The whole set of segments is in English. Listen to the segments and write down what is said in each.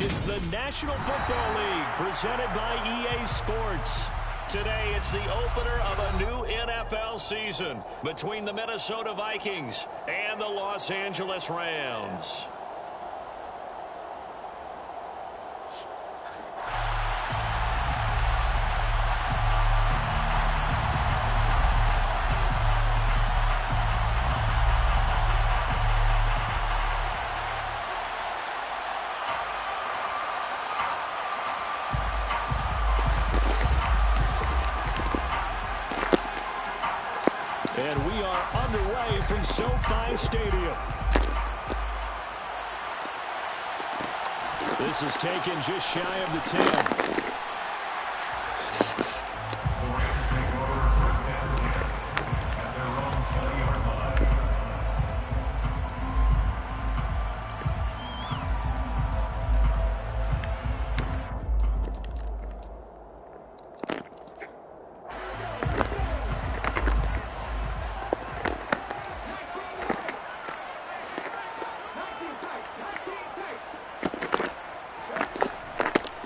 It's the National Football League presented by EA Sports. Today, it's the opener of a new NFL season between the Minnesota Vikings and the Los Angeles Rams. And we are underway from SoFi Stadium. This is taken just shy of the 10.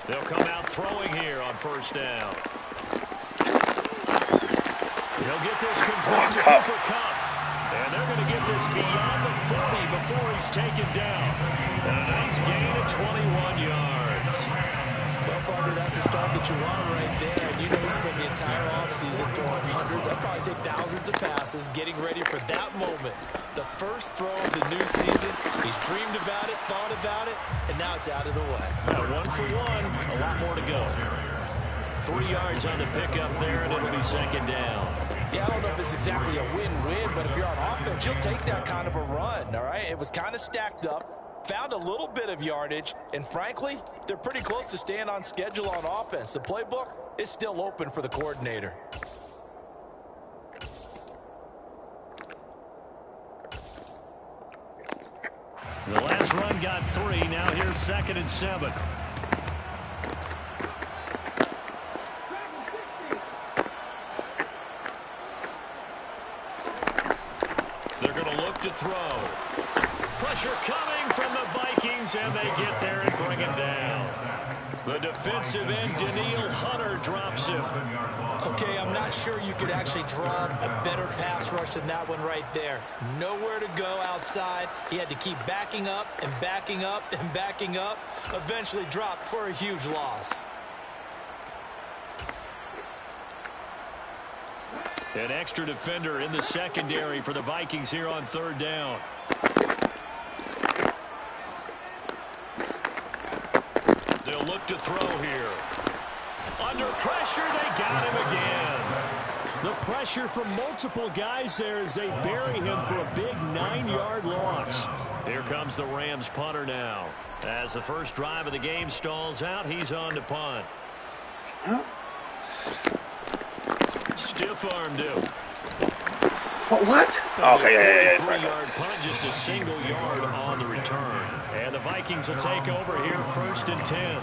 They'll come out throwing here on first down. He'll get this complete to Cooper Kupp. And they're going to get this beyond the 40 before he's taken down. And a nice gain of 21 yards. Well, partner, that's the start that you want right there. And you know he spent the entire offseason throwing hundreds, I'd probably say thousands of passes, getting ready for that moment. The first throw of the new season. He's dreamed about it, thought about it, and now it's out of the way. One for one, a lot more to go. 3 yards on the pickup there, and it'll be second down. Yeah, I don't know if it's exactly a win-win, but if you're on offense, you'll take that kind of a run, all right? It was kind of stacked up, found a little bit of yardage, and frankly, they're pretty close to staying on schedule on offense. The playbook is still open for the coordinator. The last run got 3. Now here's 2nd and 7. They're going to look to throw. Pressure coming from the Vikings, and they get there and bring him down. The defensive end, Danielle Hunter, drops him. Okay, I'm not sure you could actually draw a better pass rush than that one right there. Nowhere to go outside. He had to keep backing up and backing up and backing up. Eventually dropped for a huge loss. An extra defender in the secondary for the Vikings here on 3rd down. They'll look to throw here. Under pressure, they got him again. The pressure from multiple guys there as they bury him for a big 9-yard loss. Here comes the Rams punter now. As the first drive of the game stalls out, he's on to punt. Stiff-armed him. What? Okay, yeah. 3-yard punt, just a single yard on the return. And the Vikings will take over here 1st and 10.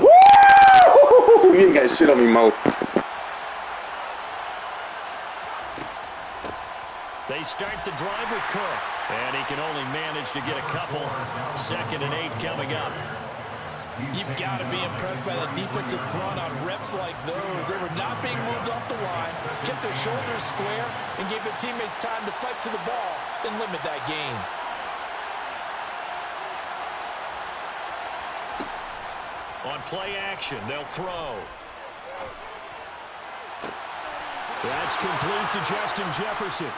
Woo! You ain't got shit on me, Mo. They start the drive with Cook. And he can only manage to get a couple. 2nd and 8 coming up. You've got to be impressed by the defensive front on reps like those. They were not being moved off the line, kept their shoulders square, and gave their teammates time to fight to the ball and limit that gain. On play action, they'll throw. That's complete to Justin Jefferson.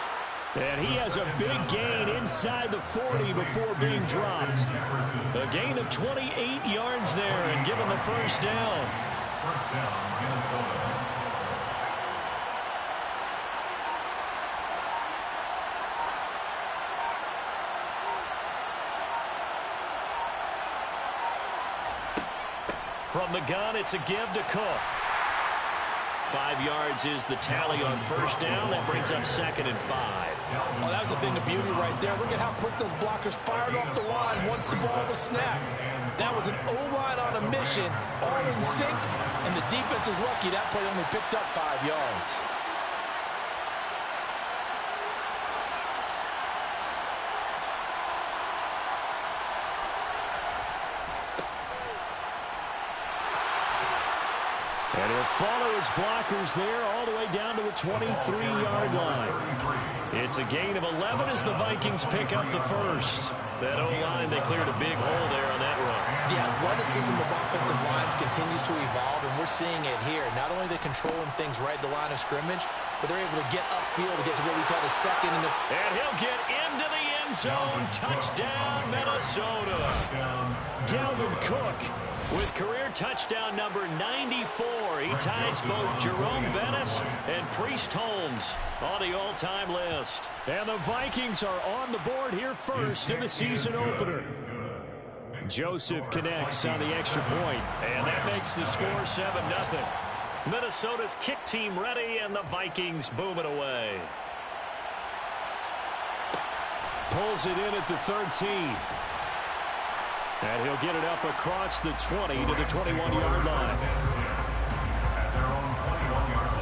And he has a big gain inside the 40 before being dropped. A gain of 28 yards there and given the first down. First down, Minnesota. From the gun, it's a give to Cook. 5 yards is the tally on first down. That brings up 2nd and 5. Oh, that was a thing of beauty right there. Look at how quick those blockers fired off the line once the ball was snapped. That was an O-line on a mission, all in sync, and the defense is lucky that play only picked up 5 yards. And he'll follow his blockers there all the way down to the 23-yard line. It's a gain of 11 as the Vikings pick up the first. That O-line, they cleared a big hole there on that run. The athleticism of offensive lines continues to evolve, and we're seeing it here. Not only are they controlling things right at the line of scrimmage, but they're able to get upfield to get to what we call the second. And he'll get into the end zone. Touchdown, Minnesota. Dalvin Cook with career touchdown number 94. He ties both Jerome Bettis and Priest Holmes on the all-time list. And the Vikings are on the board here first in the season opener. Joseph connects on the extra point, and that makes the score 7-0. Minnesota's kick team ready, and the Vikings boom it away. Pulls it in at the 13. And he'll get it up across the 20 to the 21-yard line. At their own 21-yard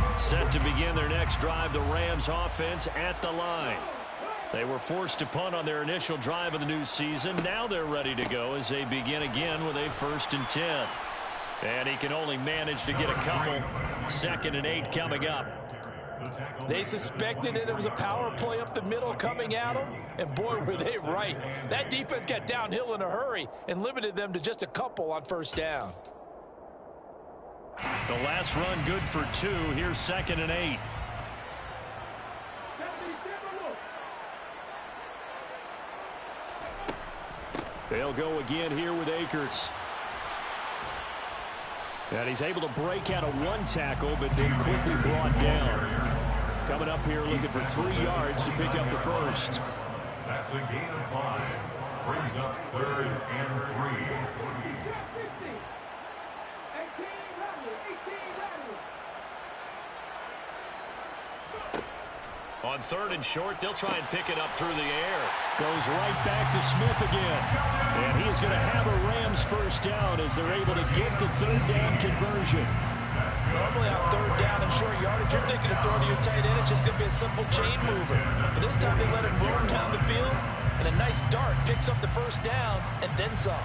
line. Set to begin their next drive, the Rams offense at the line. They were forced to punt on their initial drive of the new season. Now they're ready to go as they begin again with a 1st and 10. And he can only manage to get a couple. 2nd and 8 coming up. They suspected that it was a power play up the middle coming at them, and boy, were they right. That defense got downhill in a hurry and limited them to just a couple on 1st down. The last run good for 2. Here's 2nd and 8. They'll go again here with Akers. And he's able to break out of one tackle, but then quickly brought down. Coming up here looking for 3 yards to pick up the first. That's a gain of 5. Brings up 3rd and 3. On 3rd and short, they'll try and pick it up through the air. Goes right back to Smith again. And he is going to have a Rams 1st down as they're able to get the 3rd down conversion. Normally on 3rd down and short yardage, you're thinking of throwing to your tight end. It's just going to be a simple chain mover. But this time they let him roam down the field, and a nice dart picks up the 1st down and then some.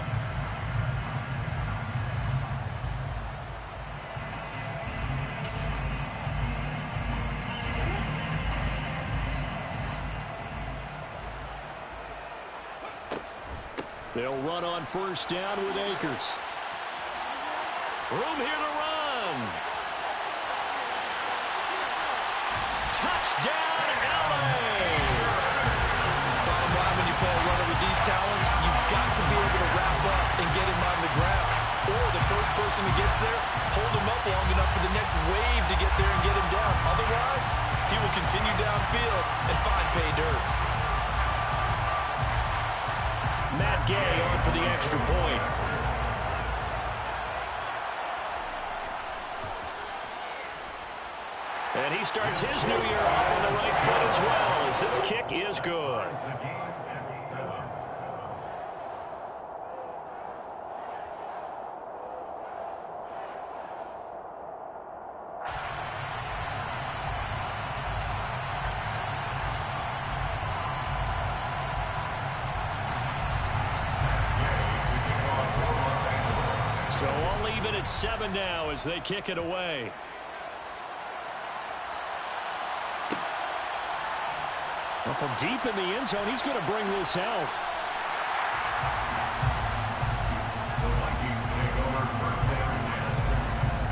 They'll run on 1st down with Akers. Room here to run. Touchdown, LA! Bottom line, when you play a runner with these talents, you've got to be able to wrap up and get him on the ground. Or the first person who gets there, hold him up long enough for the next wave to get there and get him down. Otherwise, he will continue downfield and find pay dirt. Matt Gay on for the extra point. And he starts his new year off on the right foot as well, as this kick is good. So all even at 7 now as they kick it away. Well, from deep in the end zone, he's going to bring this out. The Vikings take over 1st and 10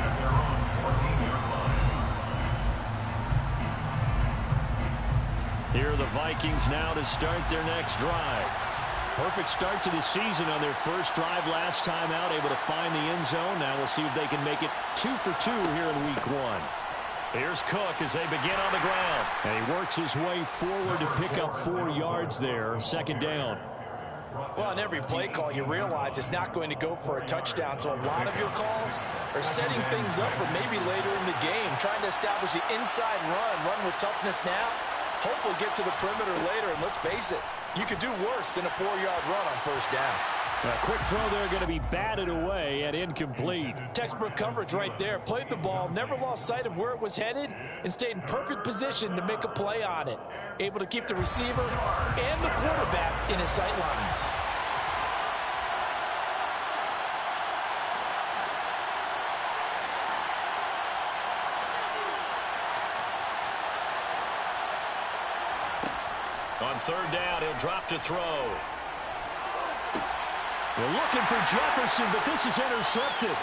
at their own 14-yard line. Here are the Vikings now to start their next drive. Perfect start to the season on their first drive last time out, able to find the end zone. Now we'll see if they can make it 2 for 2 here in week 1. Here's Cook as they begin on the ground. And he works his way forward to pick up 4 yards there, 2nd down. Well, on every play call, you realize it's not going to go for a touchdown. So a lot of your calls are setting things up for maybe later in the game, trying to establish the inside run with toughness now, hopefully get to the perimeter later. And let's face it, you could do worse than a 4-yard run on 1st down. A quick throw there going to be batted away and incomplete. Textbook coverage right there. Played the ball, never lost sight of where it was headed, and stayed in perfect position to make a play on it. Able to keep the receiver and the quarterback in his sight lines. On third down, he'll drop to throw. They're looking for Jefferson, but this is intercepted.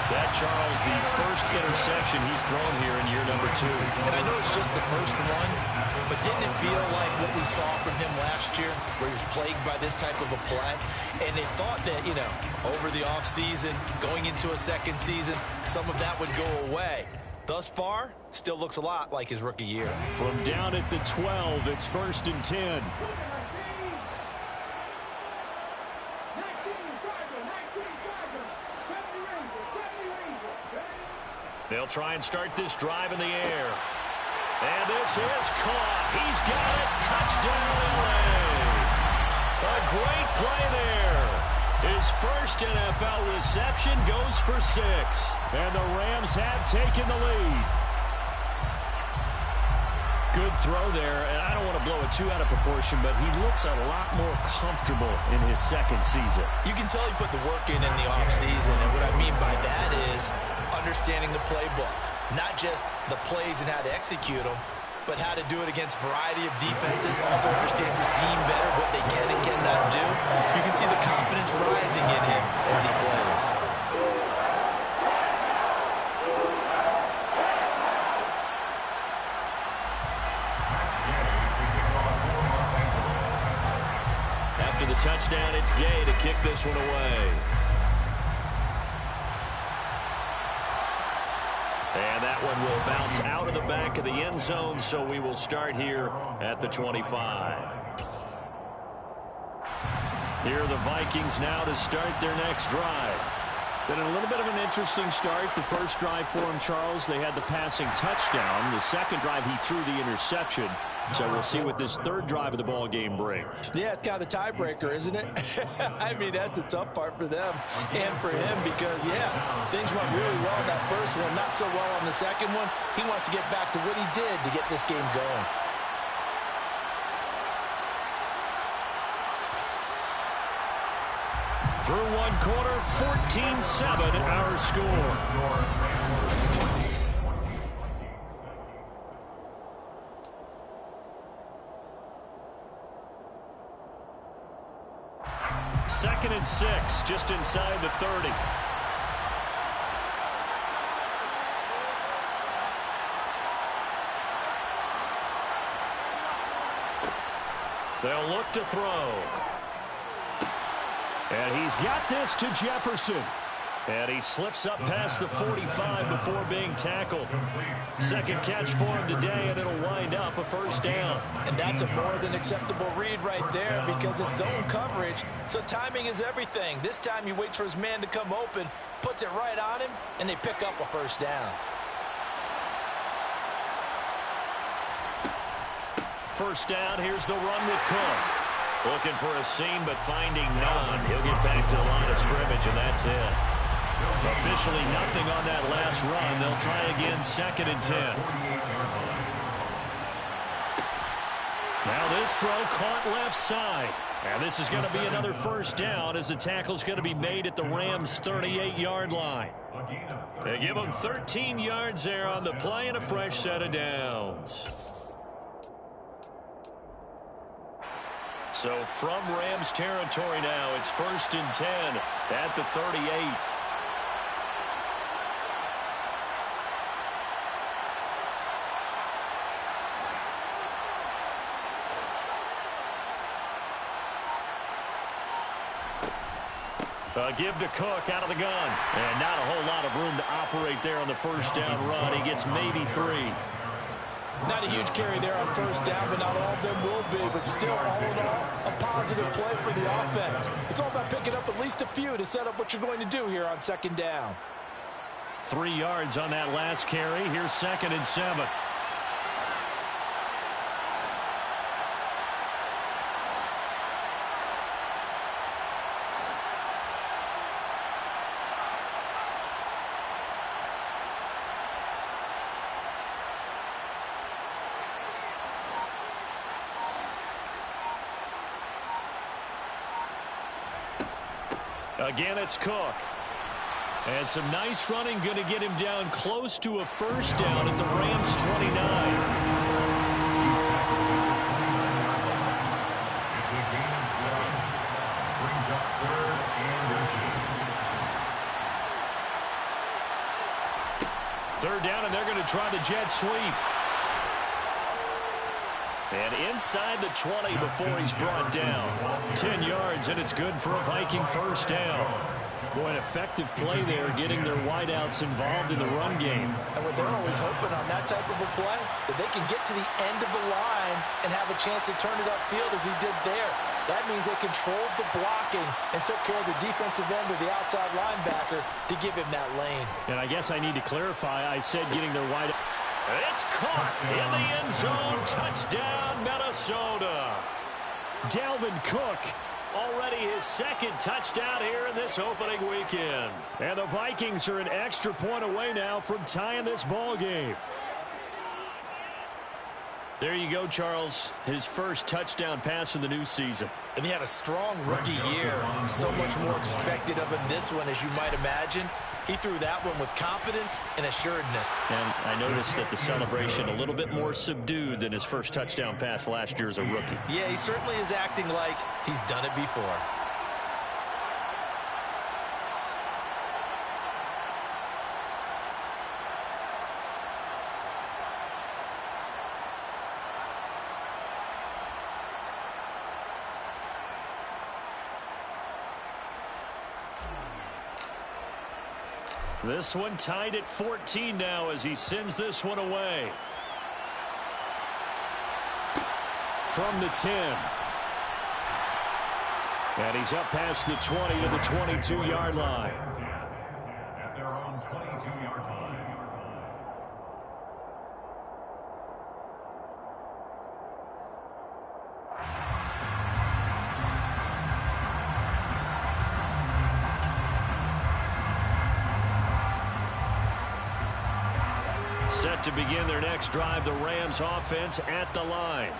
That, Charles, the first interception he's thrown here in year number 2. And I know it's just the first one, but didn't it feel like what we saw from him last year, where he was plagued by this type of a play? And they thought that, you know, over the offseason, going into a second season, some of that would go away. Thus far, still looks a lot like his rookie year. From down at the 12, it's 1st and 10. They'll try and start this drive in the air. And this is caught. He's got it. Touchdown, LA. A great play there. His first NFL reception goes for 6. And the Rams have taken the lead. Good throw there. And I don't want to blow it too out of proportion, but he looks a lot more comfortable in his second season. You can tell he put the work in the offseason. And what I mean by that is understanding the playbook. Not just the plays and how to execute them, but how to do it against a variety of defenses. Also understands his team better, what they can and cannot do. You can see the confidence rising in him as he plays. After the touchdown, it's Gay to kick this one away. And that one will bounce out of the back of the end zone, so we will start here at the 25. Here are the Vikings now to start their next drive. Been a little bit of an interesting start. The first drive for him, Charles, they had the passing touchdown. The second drive, he threw the interception. So we'll see what this third drive of the ball game brings. Yeah, it's kind of the tiebreaker, isn't it? I mean, that's the tough part for them and for him because, yeah, things went really well in that first one, not so well on the second one. He wants to get back to what he did to get this game going. Through one quarter, 14-7 our score. Second and 6, just inside the 30. They'll look to throw. And he's got this to Jefferson. And he slips up past the 45 before being tackled. Second catch for him today, and it'll wind up a first down. And that's a more than acceptable read right there because it's zone coverage, so timing is everything. This time he waits for his man to come open, puts it right on him, and they pick up a first down. First down, here's the run with Cook. Looking for a seam, but finding none. He'll get back to the line of scrimmage, and that's it. Officially nothing on that last run. They'll try again, 2nd and 10. Now this throw caught left side. And this is going to be another first down as the tackle's going to be made at the Rams' 38-yard line. They give them 13 yards there on the play and a fresh set of downs. So from Rams territory now, it's 1st and 10 at the 38. Give to Cook out of the gun. And not a whole lot of room to operate there on the first down run. He gets maybe 3. Not a huge carry there on first down, but not all of them will be. But still, all in all, a positive play for the offense. It's all about picking up at least a few to set up what you're going to do here on 2nd down. 3 yards on that last carry. Here's 2nd and 7. Again, it's Cook. And some nice running going to get him down close to a first down at the Rams' 29. It's a gain of 7. Brings up 3rd and 3rd down, and they're going to try the jet sweep. And inside the 20 before he's brought down. 10 yards, and it's good for a Viking first down. Boy, an effective play there, getting their wideouts involved in the run game. And what they're always hoping on that type of a play, that they can get to the end of the line and have a chance to turn it upfield as he did there. That means they controlled the blocking and took care of the defensive end of the outside linebacker to give him that lane. And I guess I need to clarify, I said getting their wide. It's caught in the end zone. Touchdown, Minnesota. Dalvin Cook, already his 2nd touchdown here in this opening weekend. And the Vikings are an extra point away now from tying this ball game. There you go, Charles. His first touchdown pass of the new season. And he had a strong rookie year. So much more expected of him this one, as you might imagine. He threw that one with confidence and assuredness. And I noticed that the celebration a little bit more subdued than his first touchdown pass last year as a rookie. Yeah, he certainly is acting like he's done it before. This one tied at 14 now as he sends this one away. From the 10. And he's up past the 20 to the 22-yard line. At their own 22-yard line. Set to begin their next drive, the Rams offense at the line.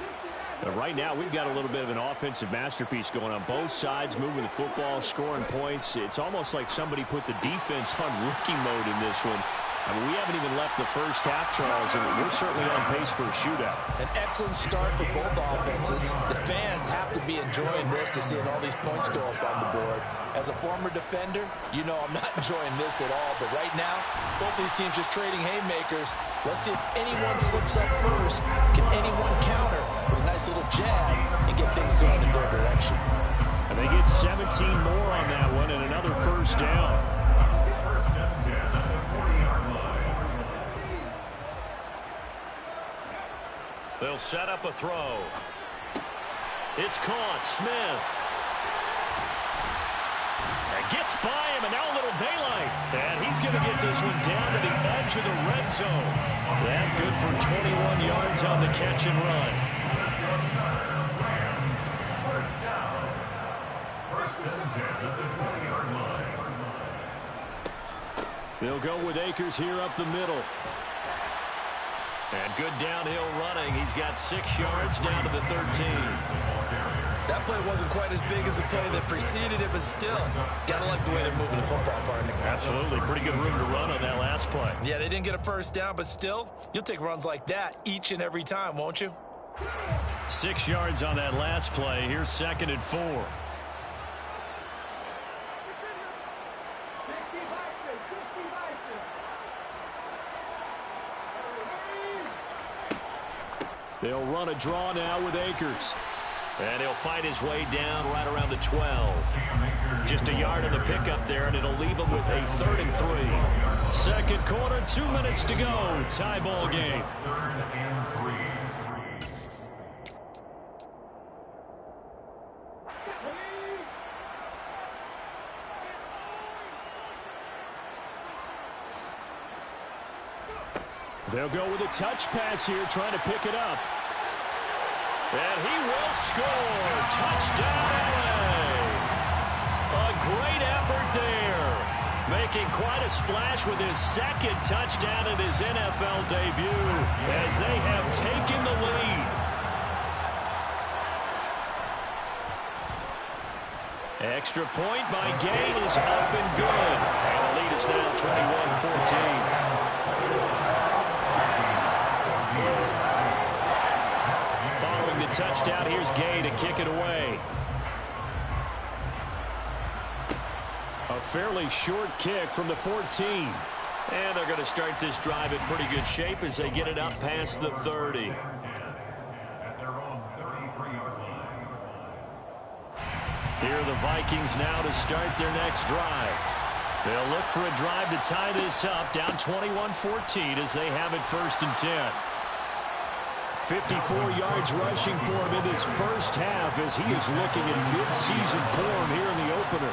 But right now, we've got a little bit of an offensive masterpiece going on both sides, moving the football, scoring points. It's almost like somebody put the defense on rookie mode in this one. I mean, we haven't even left the first half, Charles, and we're certainly on pace for a shootout. An excellent start for both offenses. The fans have to be enjoying this to seeing all these points go up on the board. As a former defender, you know I'm not enjoying this at all. But right now, both these teams just trading haymakers. Let's see if anyone slips up first. Can anyone counter with a nice little jab and get things going in their direction? And they get 17 more on that one and another first down. First and 10 at the 40-yard line. They'll set up a throw. It's caught. Smith. Gets by him, and now a little daylight. And he's going to get this one down to the edge of the red zone. That good for 21 yards on the catch and run. Rams, first down. First and 10 at the 20-yard line. They'll go with Akers here up the middle. And good downhill running. He's got 6 yards down to the 13. That play wasn't quite as big as the play that preceded it, but still, gotta like the way they're moving the football, partner. Absolutely. Pretty good room to run on that last play. Yeah, they didn't get a first down, but still, you'll take runs like that each and every time, won't you? 6 yards on that last play. Here's 2nd and 4. They'll run a draw now with Akers. And he'll fight his way down right around the 12. Just a yard on the pickup there, and it'll leave him with a 3rd and 3. Second quarter, 2 minutes to go. Tie ball game. 3rd and 3. They'll go with a touch pass here, trying to pick it up. And he will score. Touchdown, LA. A great effort there. Making quite a splash with his 2nd touchdown in his NFL debut as they have taken the lead. Extra point by Gay is up and good. And the lead is now 21-14. Following the touchdown, here's Gay to kick it away. A fairly short kick from the 14. And they're going to start this drive in pretty good shape as they get it up past the 30. Here are the Vikings now to start their next drive. They'll look for a drive to tie this up, down 21-14 as they have it 1st and 10. 54 yards rushing for him in this first half as he is looking at mid-season form here in the opener.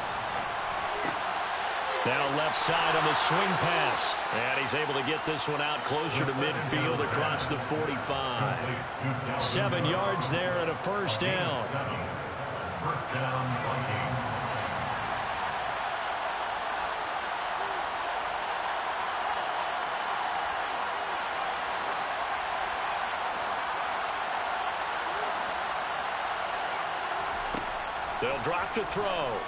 Now left side on the swing pass. And he's able to get this one out closer to midfield across the 45. 7 yards there and a first down. First down, Vikings. They'll drop to throw.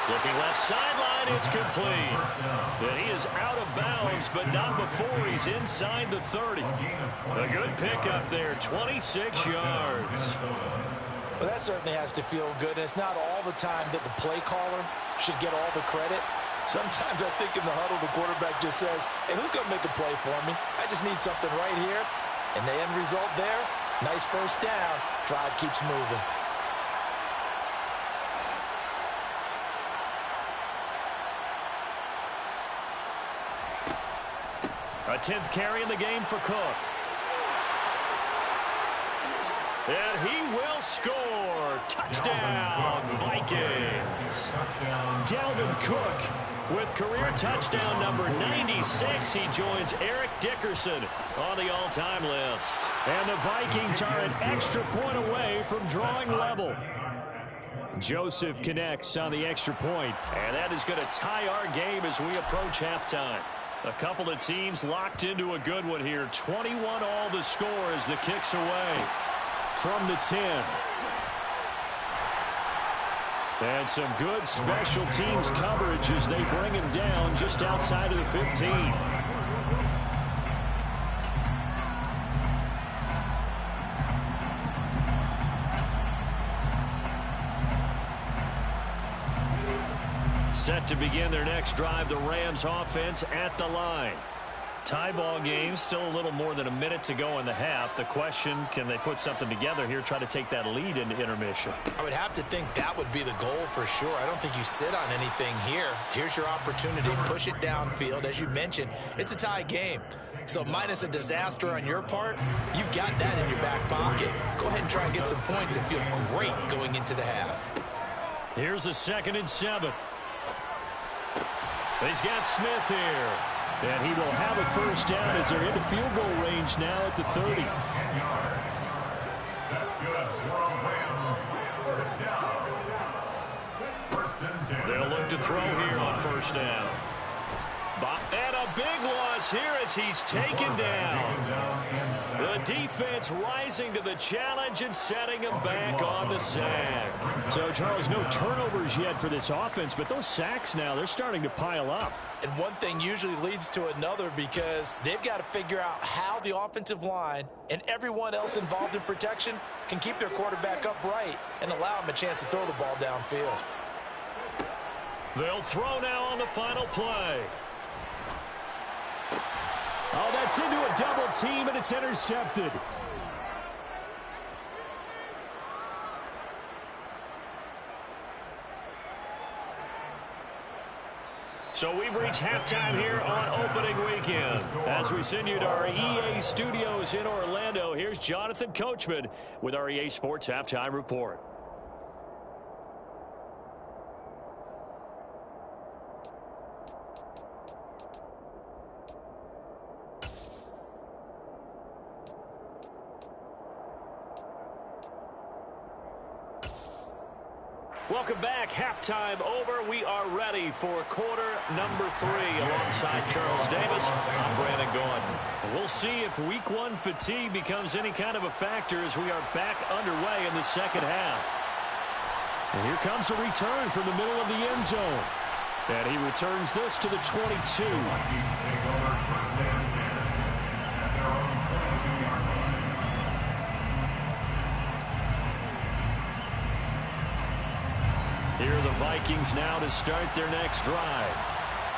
Looking left sideline, it's complete. And he is out of bounds, but not before he's inside the 30. A good pickup there, 26 yards. Well, that certainly has to feel good. And it's not all the time that the play caller should get all the credit. Sometimes I think in the huddle, the quarterback just says, hey, who's going to make a play for me? I just need something right here. And the end result there, nice first down. Drive keeps moving. A 10th carry in the game for Cook. And he will score. Touchdown, Vikings. Dalvin Cook with career touchdown number 96. He joins Eric Dickerson on the all-time list. And the Vikings are an extra point away from drawing level. Joseph connects on the extra point. And that is going to tie our game as we approach halftime. A couple of teams locked into a good one here. 21 all the score as the kick's away from the 10. And some good special teams coverage as they bring him down just outside of the 15. Set to begin their next drive, the Rams offense at the line. Tie ball game, still a little more than a minute to go in the half. The question, can they put something together here, try to take that lead into intermission? I would have to think that would be the goal for sure. I don't think you sit on anything here. Here's your opportunity. Push it downfield. As you mentioned, it's a tie game. So minus a disaster on your part, you've got that in your back pocket. Go ahead and try and get some points and feel great going into the half. Here's a 2nd and 7. He's got Smith here. And he will have a first down as they're into field goal range now at the 30. 10 yards. That's good. First and 10. They'll look to throw here on first down. And a big loss here as he's taken down. The defense rising to the challenge and setting him back on the sack. So, Charles, no turnovers yet for this offense, but those sacks now, they're starting to pile up. And one thing usually leads to another because they've got to figure out how the offensive line and everyone else involved in protection can keep their quarterback upright and allow him a chance to throw the ball downfield. They'll throw now on the final play. Oh, that's into a double team, and it's intercepted. So we've reached halftime here on opening weekend. As we send you to our EA studios in Orlando, here's Jonathan Coachman with our EA Sports Halftime Report. Welcome back. Halftime over. We are ready for quarter number 3 alongside Charles Davis. I'm Brandon Gordon. We'll see if week 1 fatigue becomes any kind of a factor as we are back underway in the second half. And here comes a return from the middle of the end zone. And he returns this to the 22. Vikings take over first and 10 at their own 22-yard line. Here are the Vikings now to start their next drive.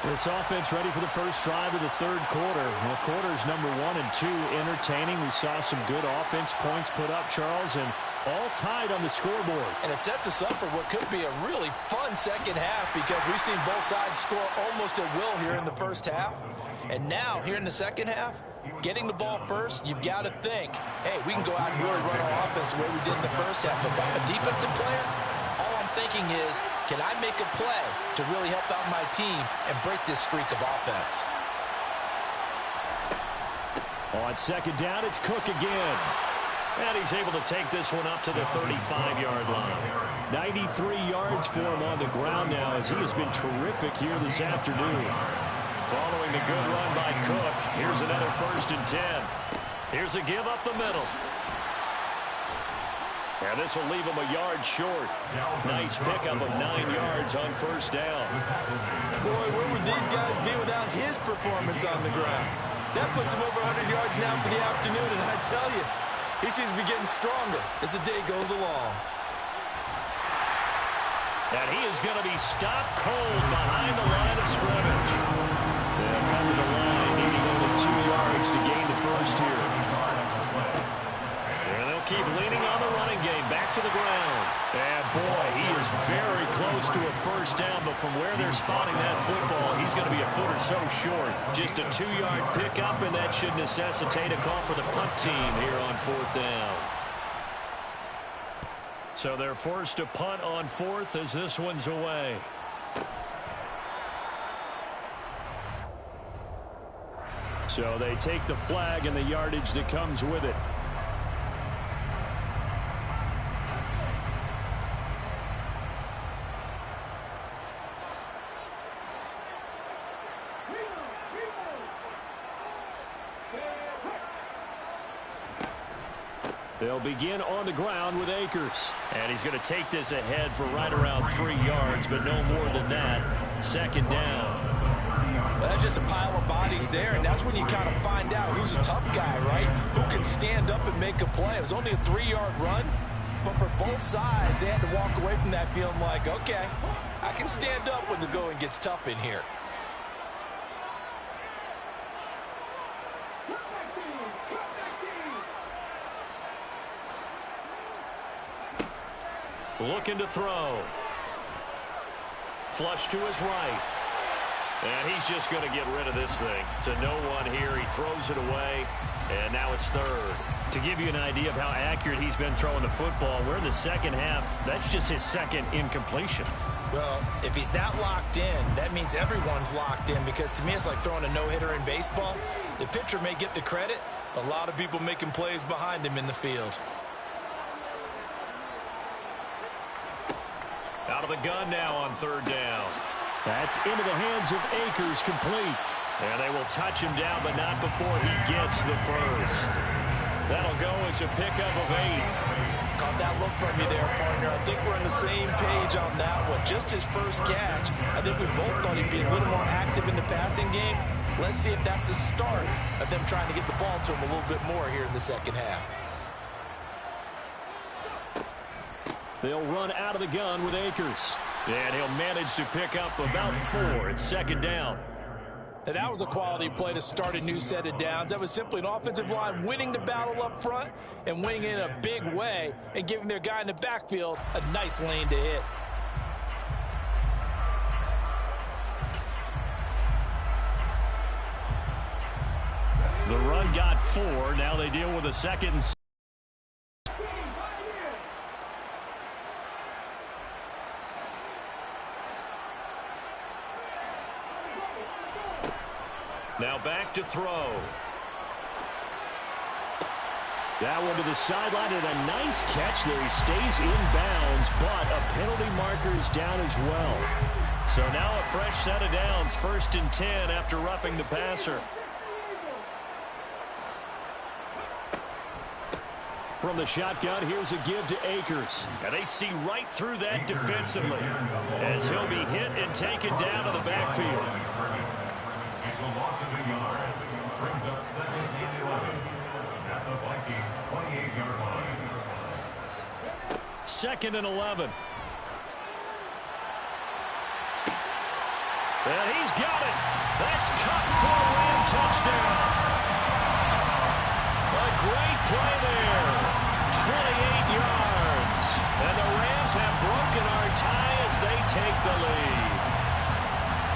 This offense ready for the first drive of the third quarter. Well, quarters number 1 and 2 entertaining. We saw some good offense points put up, Charles, and all tied on the scoreboard. And it sets us up for what could be a really fun second half because we've seen both sides score almost at will here in the first half. And now, here in the second half, getting the ball first, you've got to think, hey, we can go out and really run our offense the way we did in the first half. But if I'm a defensive player, all I'm thinking is, can I make a play to really help out my team and break this streak of offense? On second down, it's Cook again. And he's able to take this one up to the 35-yard line. 93 yards for him on the ground now as he has been terrific here this afternoon. Following the good run by Cook, here's another 1st and 10. Here's a give up the middle. And this will leave him a yard short. Nice pickup of 9 yards on first down. Boy, where would these guys be without his performance on the ground? That puts him over 100 yards now for the afternoon, and I tell you, he seems to be getting stronger as the day goes along. And he is going to be stopped cold behind the line of scrimmage. They'll come to the line, needing only 2 yards to gain the first here. And they'll keep leaning on the running game, back to the ground. And boy, he is very close to a first down, but from where they're spotting that football, he's going to be a foot or so short. Just a 2-yard pickup, and that should necessitate a call for the punt team here on 4th down. So they're forced to punt on 4th as this one's away. So they take the flag and the yardage that comes with it. They'll begin on the ground with Akers. And he's going to take this ahead for right around 3 yards, but no more than that. 2nd down. Well, that's just a pile of bodies there, and that's when you kind of find out who's a tough guy, right? Who can stand up and make a play. It was only a 3-yard run, but for both sides, they had to walk away from that feeling like, okay, I can stand up when the going gets tough in here. Looking to throw. Flush to his right. And he's just going to get rid of this thing. To no one here. He throws it away. And now it's 3rd. To give you an idea of how accurate he's been throwing the football, we're in the second half. That's just his 2nd incompletion. Well, if he's that locked in, that means everyone's locked in, because to me it's like throwing a no-hitter in baseball. The pitcher may get the credit. A lot of people making plays behind him in the field. Out of the gun now on 3rd down. That's into the hands of Akers, complete. And they will touch him down, but not before he gets the first. That'll go as a pickup of 8. Caught that look from you there, partner. I think we're on the same page on that one. Just his first catch. I think we both thought he'd be a little more active in the passing game. Let's see if that's the start of them trying to get the ball to him a little bit more here in the second half. They'll run out of the gun with Akers. And he'll manage to pick up about 4. It's 2nd down. And that was a quality play to start a new set of downs. That was simply an offensive line winning the battle up front and winning it in a big way and giving their guy in the backfield a nice lane to hit. The run got 4. Now they deal with a 2nd and 6. Now back to throw. That one to the sideline, and a nice catch there. He stays in bounds, but a penalty marker is down as well. So now a fresh set of downs, 1st and 10 after roughing the passer. From the shotgun, here's a give to Akers. And they see right through that defensively as he'll be hit and taken down to the backfield. It's a loss of a yard. Brings up 2nd and 11 at the Vikings 28-yard line. 2nd and 11. And he's got it. That's cut for a Ram touchdown. A great play there. 28 yards. And the Rams have broken our tie as they take the lead.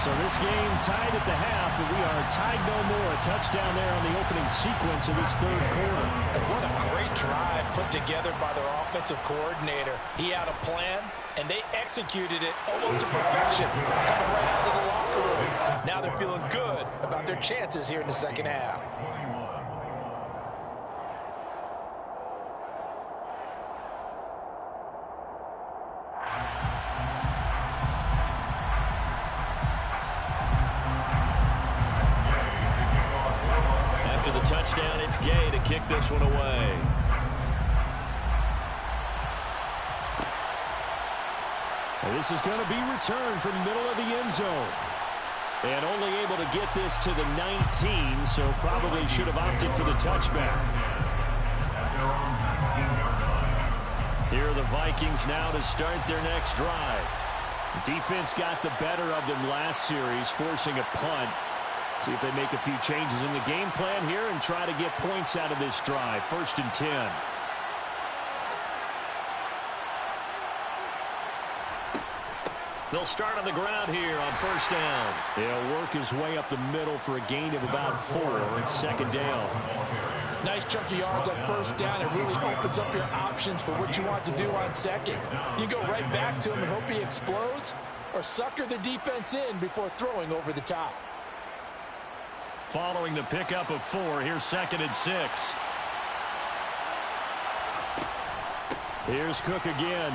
So this game tied at the half, but we are tied no more. A touchdown there on the opening sequence of this third quarter. And what a great drive put together by their offensive coordinator. He had a plan, and they executed it almost to perfection, coming right out of the locker room. Now they're feeling good about their chances here in the second half. After the touchdown, it's Gay to kick this one away. And this is going to be returned from the middle of the end zone. And only able to get this to the 19, so probably should have opted for the touchback. Here are the Vikings now to start their next drive. Defense got the better of them last series, forcing a punt. See if they make a few changes in the game plan here and try to get points out of this drive. 1st and 10. They'll start on the ground here on 1st down. He'll work his way up the middle for a gain of about 4. It's 2nd down. Nice chunk of yards on 1st down. It really opens up your options for what you want to do on 2nd. You go right back to him and hope he explodes, or sucker the defense in before throwing over the top. Following the pickup of 4, here's 2nd and 6. Here's Cook again.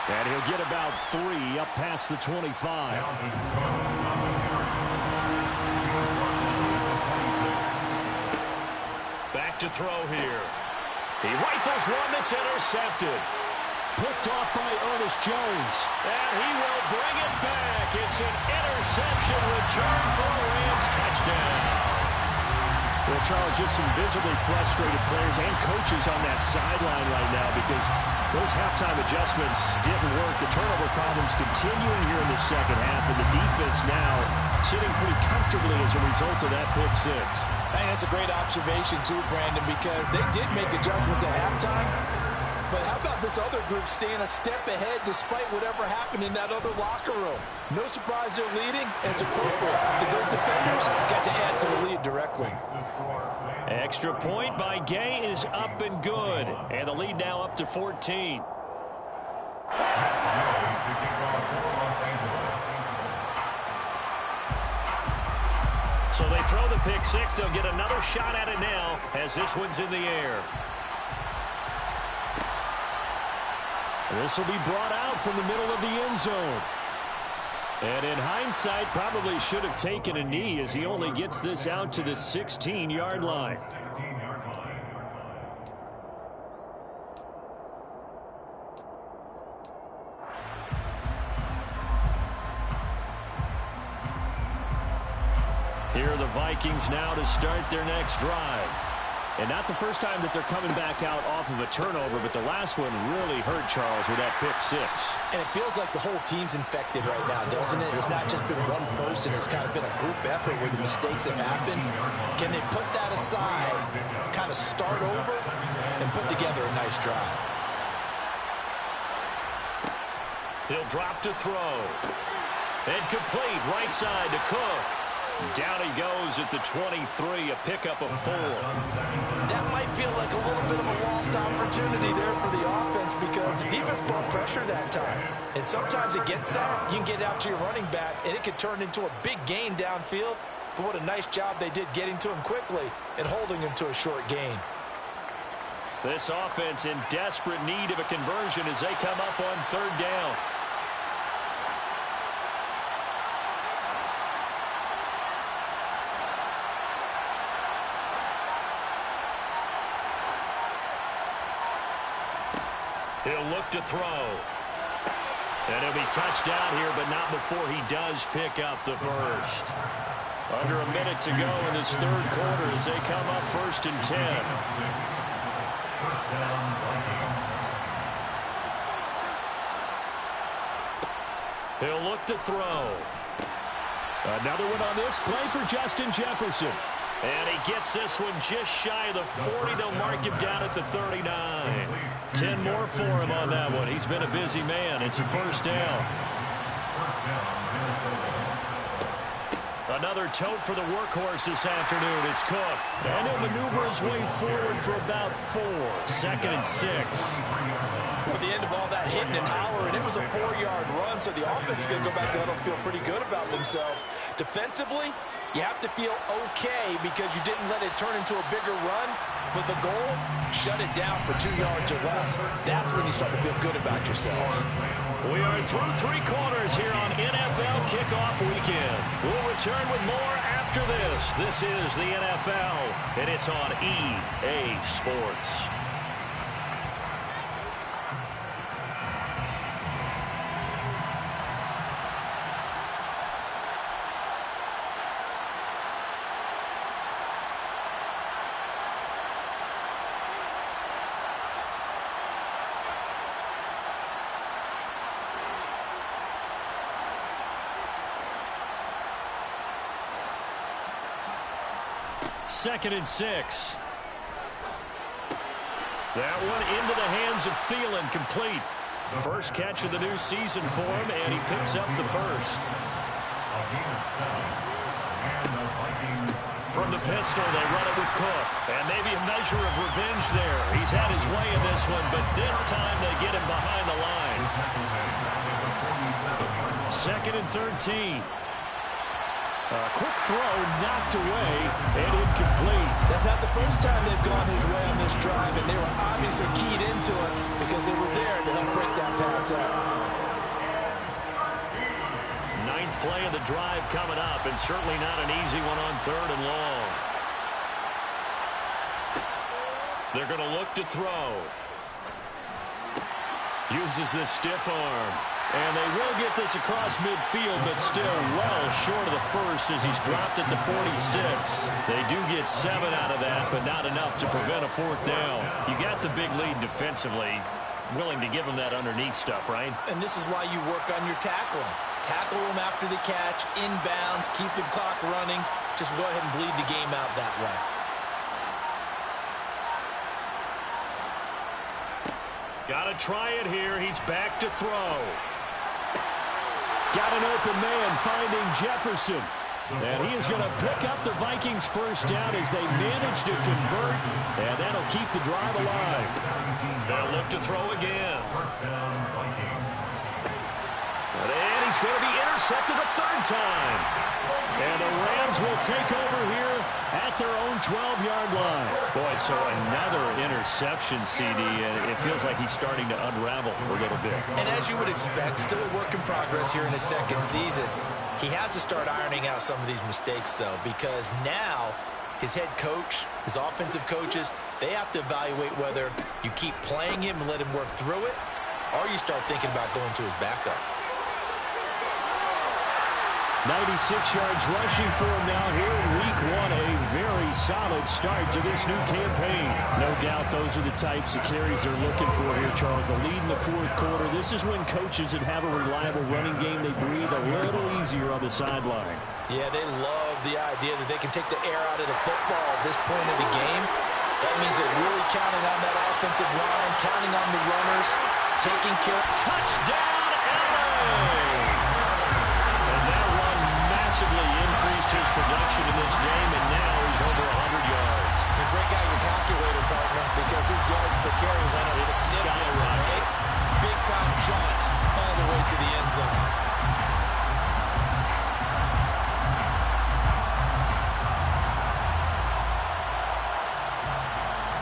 And he'll get about 3 up past the 25. Back to throw here. He rifles one that's intercepted. Picked off by Ernest Jones. And he will bring it back. It's an interception return for a Rams touchdown. Well, Charles, just some visibly frustrated players and coaches on that sideline right now because those halftime adjustments didn't work. The turnover problems continuing here in the second half, and the defense now sitting pretty comfortably as a result of that pick 6. I think that's a great observation too, Brandon, because they did make adjustments at halftime. But how about this other group staying a step ahead despite whatever happened in that other locker room? No surprise they're leading, and it's appropriate that those defenders got to add to the lead directly. Extra point by Gay is up and good. And the lead now up to 14. So they throw the pick 6. They'll get another shot at it now as this one's in the air. This will be brought out from the middle of the end zone. And in hindsight, probably should have taken a knee as he only gets this out to the 16-yard line. Here are the Vikings now to start their next drive. And not the first time that they're coming back out off of a turnover, but the last one really hurt Charles with that pick 6. And it feels like the whole team's infected right now, doesn't it? It's not just been one person. It's kind of been a group effort where the mistakes have happened. Can they put that aside, kind of start over, and put together a nice drive? He'll drop to throw. And complete right side to Cook. Down he goes at the 23, a pickup of 4. That might feel like a little bit of a lost opportunity there for the offense because the defense brought pressure that time. And sometimes against that, you can get out to your running back, and it could turn into a big gain downfield. But what a nice job they did getting to him quickly and holding him to a short gain. This offense in desperate need of a conversion as they come up on 3rd down. He'll look to throw. And he'll be touched out here, but not before he does pick up the first. Under a minute to go in this third quarter as they come up 1st and 10. First down, Vikings. He'll look to throw. Another one on this play for Justin Jefferson. And he gets this one just shy of the 40. They'll mark him down at the 39. 10 more for him on that one. He's been a busy man. It's a first down. First down, Minnesota. Another tote for the workhorse this afternoon. It's Cook. And he'll maneuver his way forward for about 4. 2nd and 6. At the end of all that hitting and hollering, it was a 4-yard run, so the offense is going to go back there and feel pretty good about themselves. Defensively, you have to feel okay because you didn't let it turn into a bigger run, but the goal, shut it down for 2 yards or less. That's when you start to feel good about yourselves. We are through 3 quarters here on NFL Kickoff Weekend. We'll return with more after this. This is the NFL, and it's on EA Sports. Second and 6. That one into the hands of Thielen, complete. First catch of the new season for him, and he picks up the first. A gain of 7. And the Vikings. From the pistol, they run it with Cook. And maybe a measure of revenge there. He's had his way in this one, but this time they get him behind the line. 2nd and 13. A quick throw knocked away and incomplete. That's not the first time they've gone his way on this drive, and they were obviously keyed into it because they were there to help break that pass up. 9th play of the drive coming up, and certainly not an easy one on 3rd and long. They're going to look to throw. Uses this stiff arm. And they will get this across midfield, but still well short of the first as he's dropped at the 46. They do get 7 out of that, but not enough to prevent a 4th down. You got the big lead defensively. Willing to give them that underneath stuff, right? And this is why you work on your tackling. Tackle them after the catch, inbounds, keep the clock running. Just go ahead and bleed the game out that way. Got to try it here. He's back to throw. Got an open man finding Jefferson. And he is going to pick up the Vikings' first down as they manage to convert. And that'll keep the drive alive. They'll look to throw again. First down, Vikings. And he's going to be intercepted a 3rd time. And the Rams will take over here at their own 12-yard line. Boy, so another interception, CD, and it feels like he's starting to unravel a little bit. And as you would expect, still a work in progress here in his 2nd season. He has to start ironing out some of these mistakes, though, because now his head coach, his offensive coaches, they have to evaluate whether you keep playing him and let him work through it, or you start thinking about going to his backup. 96 yards rushing for him now here in week 1. A very solid start to this new campaign. No doubt those are the types of carries they're looking for here, Charles. The lead in the 4th quarter. This is when coaches that have a reliable running game, they breathe a little easier on the sideline. Yeah, they love the idea that they can take the air out of the football at this point of the game. That means they're really counting on that offensive line, counting on the runners, taking care. Touchdown, LA! Massively increased his production in this game, and now he's over 100 yards. And break out your calculator, partner, because his yards per carry went up significantly. Big-time jaunt all the way to the end zone.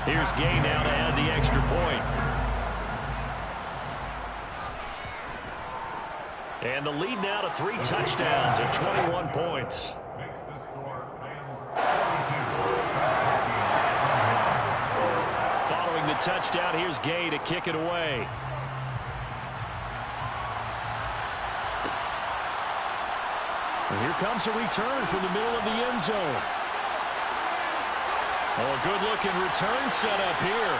Here's Gay now to add the extra point. And the lead now to 3 touchdowns at 21 points. Makes the score Rams 42. Following the touchdown, here's Gay to kick it away. And here comes a return from the middle of the end zone. Oh, a good-looking return set up here.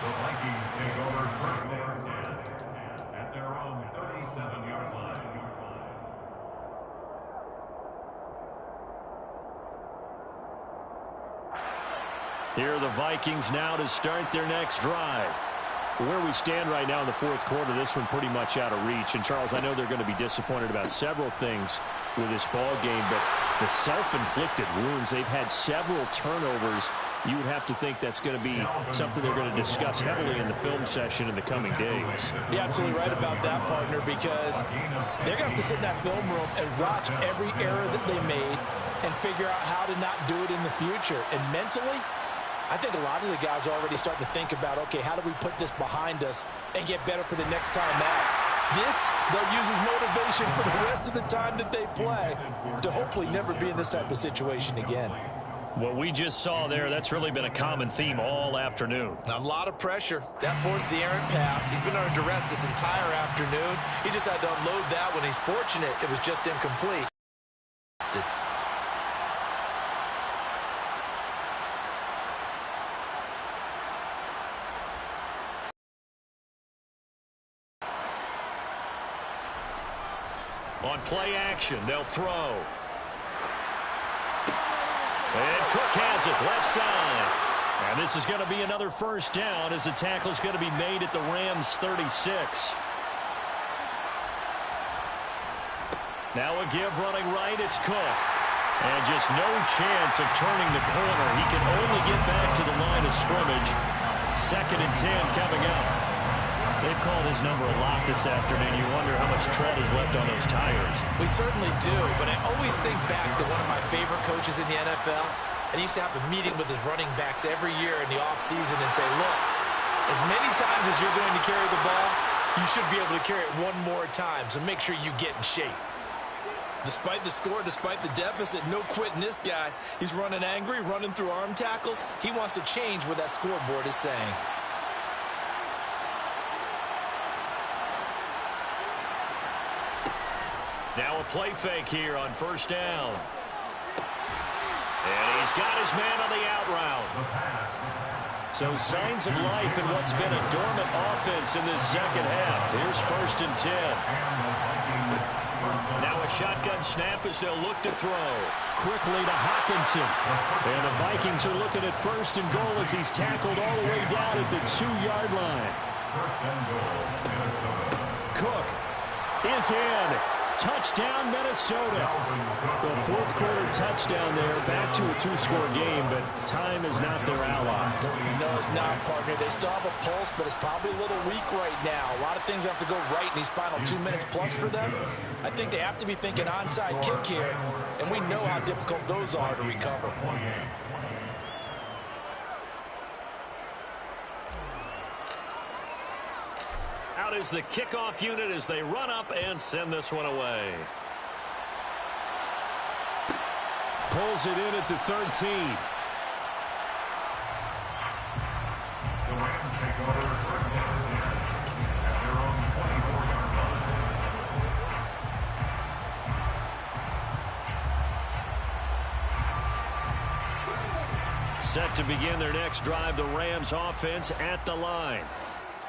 The Vikings take over first and 10 at their own 37-yard line. Here are the Vikings now to start their next drive. Where we stand right now in the fourth quarter, this one pretty much out of reach. And, Charles, I know they're going to be disappointed about several things with this ball game, but the self-inflicted wounds, they've had several turnovers. You would have to think that's going to be something they're going to discuss heavily in the film session in the coming days. You're absolutely right about that, partner, because they're going to have to sit in that film room and watch every error that they made and figure out how to not do it in the future. And mentally, I think a lot of the guys are already starting to think about, okay, how do we put this behind us and get better for the next time out? This, they'll use as motivation for the rest of the time that they play to hopefully never be in this type of situation again. What we just saw there, that's really been a common theme all afternoon. A lot of pressure. That forced the errant pass. He's been under duress this entire afternoon. He just had to unload that when he's fortunate it was just incomplete. On play action, they'll throw. And Cook has it, left side. And this is going to be another first down as the tackle is going to be made at the Rams' 36. Now a give running right, it's Cook. And just no chance of turning the corner. He can only get back to the line of scrimmage. 2nd and 10 coming up. They've called his number a lot this afternoon. You wonder how much tread is left on those tires. We certainly do, but I always think back to one of my favorite coaches in the NFL. And he used to have a meeting with his running backs every year in the offseason and say, look, as many times as you're going to carry the ball, you should be able to carry it one more time, so make sure you get in shape. Despite the score, despite the deficit, no quitting this guy. He's running angry, running through arm tackles. He wants to change what that scoreboard is saying. Now a play fake here on first down. And he's got his man on the out route. So signs of life in what's been a dormant offense in this second half. Here's 1st and 10. Now a shotgun snap as they'll look to throw. Quickly to Hawkinson. And the Vikings are looking at 1st and goal as he's tackled all the way down at the 2-yard line. Cook is in. Touchdown, Minnesota. The fourth quarter touchdown there, back to a 2-score game, but time is not their ally. No, it's not, partner. They still have a pulse, but it's probably a little weak right now. A lot of things have to go right in these final 2 minutes plus for them. I think they have to be thinking onside kick here, and we know how difficult those are to recover. Out is the kickoff unit as they run up and send this one away. Pulls it in at the 13. The Rams take over first and 10 at their own 24-yard line. Set to begin their next drive, the Rams offense at the line.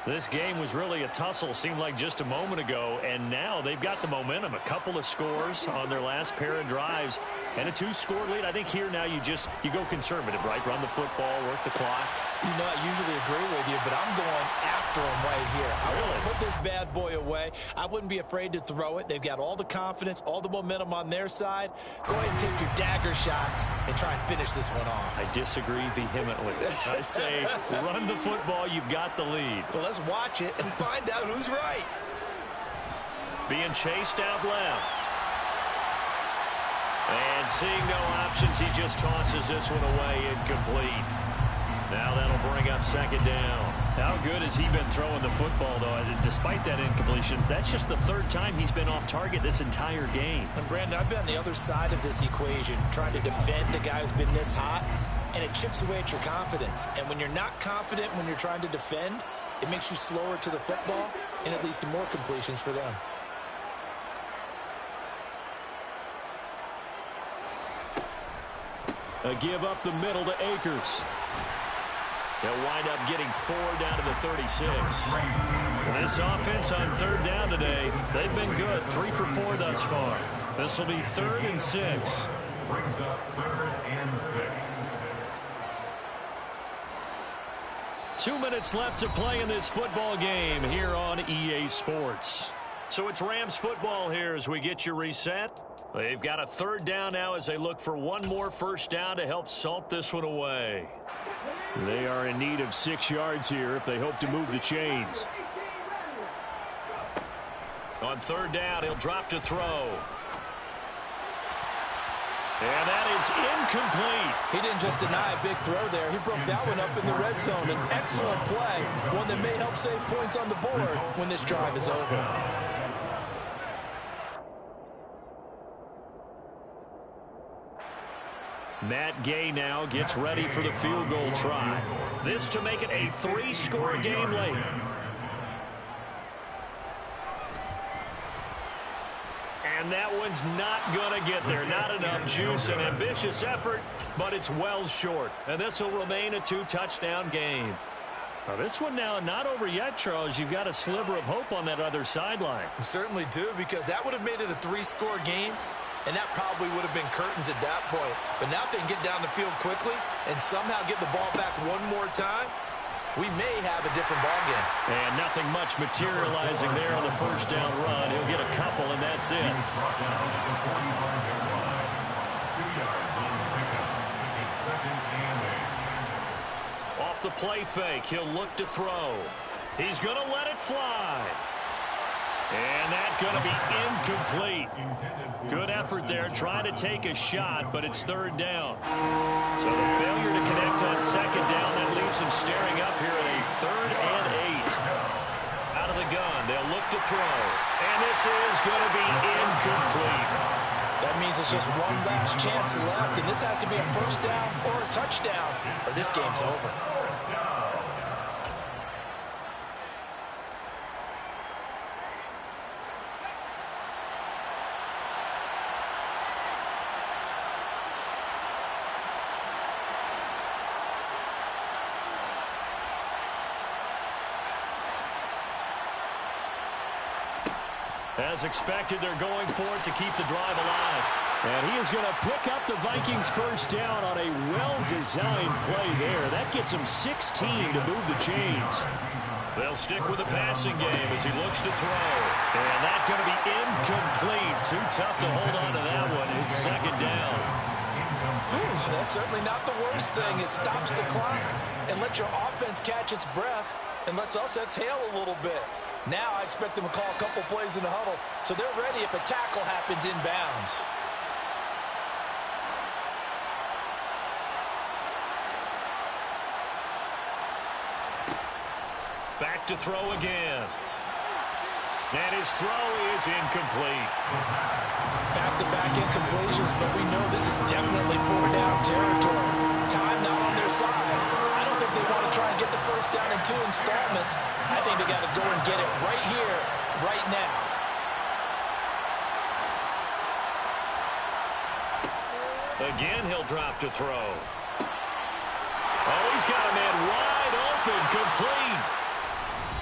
This game was really a tussle, seemed like just a moment ago, and now they've got the momentum. A couple of scores on their last pair of drives and a 2-score lead. I think here now you go conservative, right? Run the football, work the clock. You know, I usually agree with you, but I'm going after him right here. I want to put this bad boy away. I wouldn't be afraid to throw it. They've got all the confidence, all the momentum on their side. Go ahead and take your dagger shots and try and finish this one off. I disagree vehemently. I say run the football. You've got the lead. Well, let's watch it and find out who's right. Being chased out left. And seeing no options, he just tosses this one away, incomplete. Now that'll bring up 2nd down. How good has he been throwing the football, though? Despite that incompletion, that's just the 3rd time he's been off target this entire game. And Brandon, I've been on the other side of this equation, trying to defend a guy who's been this hot, and it chips away at your confidence. And when you're not confident when you're trying to defend, it makes you slower to the football, and it leads to more completions for them. A give up the middle to Akers. They'll wind up getting 4 down to the 36. This offense on third down today, they've been good. 3 for 4 thus far. This will be 3rd and 6. Brings up 3rd and 6. 2 minutes left to play in this football game here on EA Sports. So it's Rams football here as we get you reset. They've got a 3rd down now as they look for one more first down to help salt this one away. They are in need of 6 yards here if they hope to move the chains. On 3rd down, he'll drop to throw. And that is incomplete. He didn't just deny a big throw there. He broke that one up in the red zone. An excellent play, one that may help save points on the board when this drive is over. Matt Gay now gets ready for the field goal try. This to make it a 3-score game late. And that one's not going to get there. Not enough juice. An ambitious effort, but it's well short. And this will remain a 2-touchdown game. Now this one now not over yet, Charles. You've got a sliver of hope on that other sideline. We certainly do, because that would have made it a 3-score game. And that probably would have been curtains at that point. But now if they can get down the field quickly and somehow get the ball back one more time, we may have a different ball game. And nothing much materializing there on the first down run. He'll get a couple, and that's it. Brought down at the 45-yard line. 2 yards on the pickup. It's 2nd and 8. Off the play fake, he'll look to throw. He's going to let it fly. And that's going to be incomplete. Good effort there, trying to take a shot, but it's 3rd down. So the failure to connect on 2nd down, that leaves him staring up here at a 3rd and 8. Out of the gun, they'll look to throw. And this is going to be incomplete. That means it's just one last chance left, and this has to be a first down or a touchdown, or this game's over. As expected, they're going for it to keep the drive alive. And he is going to pick up the Vikings first down on a well-designed play there. That gets him 16 to move the chains. They'll stick with the passing game as he looks to throw. And that's going to be incomplete. Too tough to hold on to that one. It's 2nd down. That's certainly not the worst thing. It stops the clock and lets your offense catch its breath and lets us exhale a little bit. Now I expect them to call a couple plays in the huddle, so they're ready if a tackle happens inbounds. Back to throw again. And his throw is incomplete. Back-to-back incompletions, but we know this is definitely 4-down territory. Time not on their side. I don't think they want to try and get the first down in 2 installments. I think they got to go and get it right here, right now. Again, he'll drop to throw. Oh, he's got a man wide open, complete.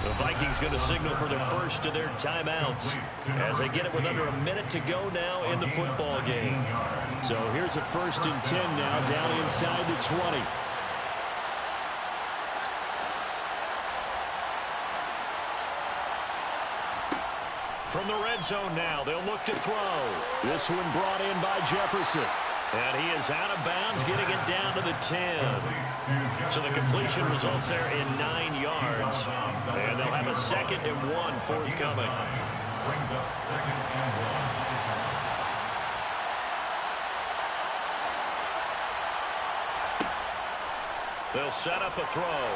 The Vikings going to signal for their first of their timeouts as they get it with under a minute to go now in the football game. So here's a 1st and 10 now down inside the 20. From the red zone now, they'll look to throw. This one brought in by Jefferson. And he is out of bounds, getting it down to the 10. So the completion results there in 9 yards. And they'll have a 2nd and 1 forthcoming. Brings up 2nd and 1. They'll set up a throw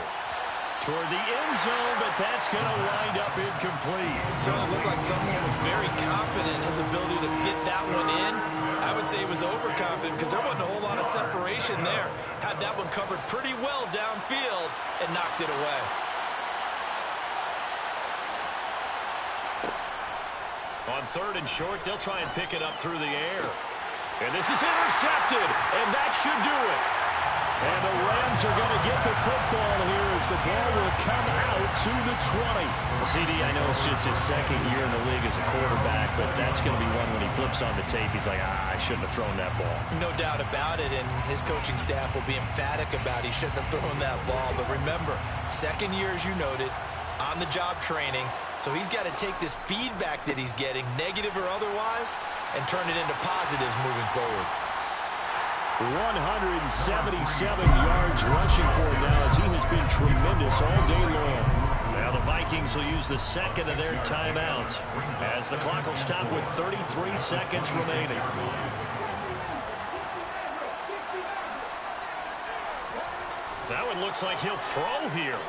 toward the end zone, but that's going to wind up incomplete. It certainly looked like someone was very confident in his ability to get that one in. I would say he was overconfident because there wasn't a whole lot of separation there. Had that one covered pretty well downfield and knocked it away. On 3rd and short, they'll try and pick it up through the air. And this is intercepted, and that should do it. And the Rams are going to get the football here as the ball will come out to the 20. Well, CD, I know it's just his second year in the league as a quarterback, but that's going to be one when he flips on the tape. He's like, I shouldn't have thrown that ball. No doubt about it, and his coaching staff will be emphatic about he shouldn't have thrown that ball. But remember, second year, as you noted, on-the-job training, so he's got to take this feedback that he's getting, negative or otherwise, and turn it into positives moving forward. 177 yards rushing for him now as he has been tremendous all day long. Now the Vikings will use the second of their timeouts as the clock will stop with 33 seconds remaining. Now it looks like he'll throw here.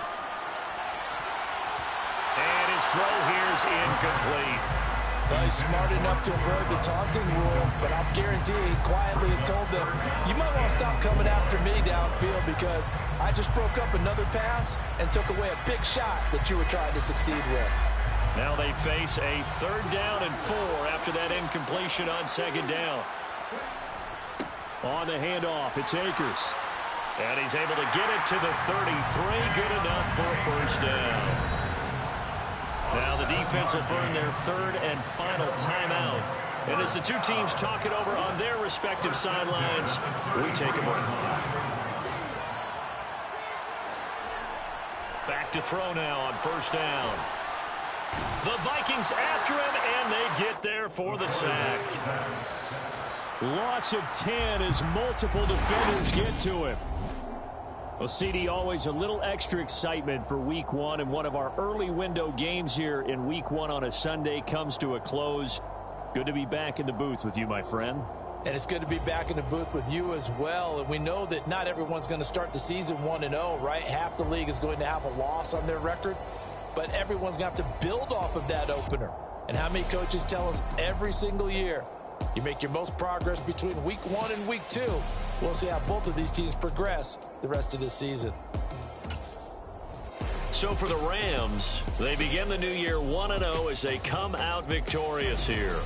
And his throw here is incomplete. Well, he's smart enough to avoid the taunting rule, but I'll guarantee he quietly has told them, you might want to stop coming after me downfield because I just broke up another pass and took away a big shot that you were trying to succeed with. Now they face a 3rd down and 4 after that incompletion on 2nd down. On the handoff, it's Akers. And he's able to get it to the 33. Good enough for a 1st down. Now the defense will burn their 3rd and final timeout. And as the two teams talk it over on their respective sidelines, we take a break. Back to throw now on 1st down. The Vikings after him, and they get there for the sack. Loss of 10 as multiple defenders get to him. Well, CD, always a little extra excitement for Week 1, and one of our early window games here in Week 1 on a Sunday comes to a close. Good to be back in the booth with you, my friend. And it's good to be back in the booth with you as well. And we know that not everyone's going to start the season 1-0, right? Half the league is going to have a loss on their record, but everyone's going to have to build off of that opener. And how many coaches tell us every single year, you make your most progress between Week 1 and Week 2. We'll see how both of these teams progress the rest of this season. So for the Rams, they begin the new year 1-0 as they come out victorious here.